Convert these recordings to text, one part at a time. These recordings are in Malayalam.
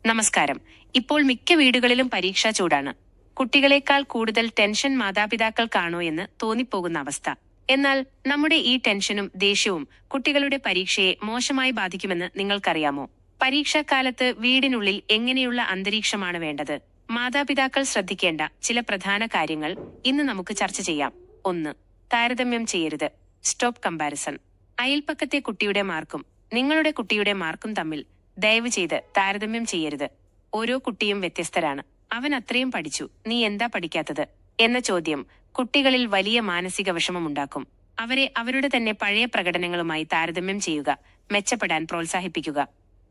നമസ്കാരം. ഇപ്പോൾ മിക്ക വീടുകളിലും പരീക്ഷാ ചൂടാണ്. കുട്ടികളെക്കാൾ കൂടുതൽ ടെൻഷൻ മാതാപിതാക്കൾക്കാണോ എന്ന് തോന്നിപ്പോകുന്ന അവസ്ഥ. എന്നാൽ നമ്മുടെ ഈ ടെൻഷനും ദേഷ്യവും കുട്ടികളുടെ പരീക്ഷയെ മോശമായി ബാധിക്കുമെന്ന് നിങ്ങൾക്കറിയാമോ? പരീക്ഷാക്കാലത്ത് വീടിനുള്ളിൽ എങ്ങനെയുള്ള അന്തരീക്ഷമാണ് വേണ്ടത്? മാതാപിതാക്കൾ ശ്രദ്ധിക്കേണ്ട ചില പ്രധാന കാര്യങ്ങൾ ഇന്ന് നമുക്ക് ചർച്ച ചെയ്യാം. 1. താരതമ്യം ചെയ്യരുത്. Stop comparison. അയൽപ്പക്കത്തെ കുട്ടിയുടെ മാർക്കും നിങ്ങളുടെ കുട്ടിയുടെ മാർക്കും തമ്മിൽ ദയവ് ചെയ്ത് താരതമ്യം ചെയ്യരുത്. ഓരോ കുട്ടിയും വ്യത്യസ്തരാണ്. അവൻ അത്രയും പഠിച്ചു, നീ എന്താ പഠിക്കാത്തത് എന്ന ചോദ്യം കുട്ടികളിൽ വലിയ മാനസിക വിഷമമുണ്ടാക്കും. അവരെ അവരുടെ തന്നെ പഴയ പ്രകടനങ്ങളുമായി താരതമ്യം ചെയ്യുക. മെച്ചപ്പെടാൻ പ്രോത്സാഹിപ്പിക്കുക.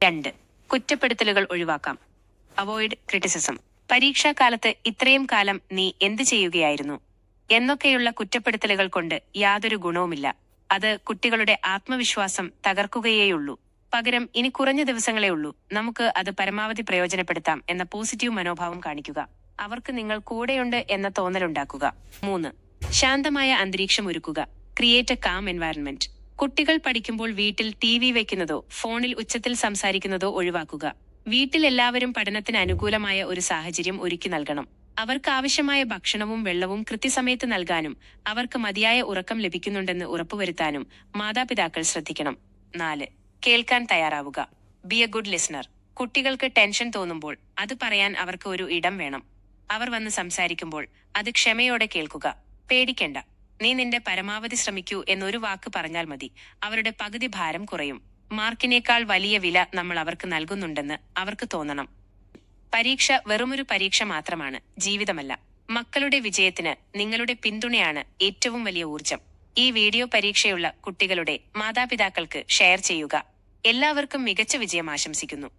2. കുറ്റപ്പെടുത്തലുകൾ ഒഴിവാക്കാം. Avoid criticism. പരീക്ഷാകാലത്ത് ഇത്രയും കാലം നീ എന്ത് ചെയ്യുകയായിരുന്നു എന്നൊക്കെയുള്ള കുറ്റപ്പെടുത്തലുകൾ കൊണ്ട് യാതൊരു ഗുണവുമില്ല. അത് കുട്ടികളുടെ ആത്മവിശ്വാസം തകർക്കുകയേയുള്ളൂ. പകരം ഇനി കുറഞ്ഞ ദിവസങ്ങളേ ഉള്ളൂ, നമുക്ക് അത് പരമാവധി പ്രയോജനപ്പെടുത്താം എന്ന പോസിറ്റീവ് മനോഭാവം കാണിക്കുക. അവർക്ക് നിങ്ങൾ കൂടെയുണ്ട് എന്ന തോന്നലുണ്ടാക്കുക. 3. ശാന്തമായ അന്തരീക്ഷം ഒരുക്കുക. Create A calm environment. കുട്ടികൾ പഠിക്കുമ്പോൾ വീട്ടിൽ TV വെക്കുന്നതോ ഫോണിൽ ഉച്ചത്തിൽ സംസാരിക്കുന്നതോ ഒഴിവാക്കുക. വീട്ടിൽ എല്ലാവരും പഠനത്തിന് അനുകൂലമായ ഒരു സാഹചര്യം ഒരുക്കി നൽകണം. അവർക്ക് ആവശ്യമായ ഭക്ഷണവും വെള്ളവും കൃത്യസമയത്ത് നൽകാനും അവർക്ക് മതിയായ ഉറക്കം ലഭിക്കുന്നുണ്ടെന്ന് ഉറപ്പുവരുത്താനും മാതാപിതാക്കൾ ശ്രദ്ധിക്കണം. 4. കേൾക്കാൻ തയ്യാറാവുക. Be a good listener. കുട്ടികൾക്ക് ടെൻഷൻ തോന്നുമ്പോൾ അത് പറയാൻ അവർക്ക് ഒരു ഇടം വേണം. അവർ വന്ന് സംസാരിക്കുമ്പോൾ അത് ക്ഷമയോടെ കേൾക്കുക. പേടിക്കണ്ട, നീ നിന്റെ പരമാവധി ശ്രമിക്കൂ എന്നൊരു വാക്ക് പറഞ്ഞാൽ മതി. അവരുടെ പകുതി ഭാരം കുറയും. മാർക്കിനേക്കാൾ വലിയ വില നമ്മൾ അവർക്ക് നൽകുന്നുണ്ടെന്ന് അവർക്ക് തോന്നണം. പരീക്ഷ വെറുമൊരു പരീക്ഷ മാത്രമാണ്, ജീവിതമല്ല. മക്കളുടെ വിജയത്തിന് നിങ്ങളുടെ പിന്തുണയാണ് ഏറ്റവും വലിയ ഊർജം. ഈ വീഡിയോ പരീക്ഷയുള്ള കുട്ടികളുടെ മാതാപിതാക്കൾക്ക് ഷെയർ ചെയ്യുക. എല്ലാവർക്കും മികച്ച വിജയം ആശംസിക്കുന്നു.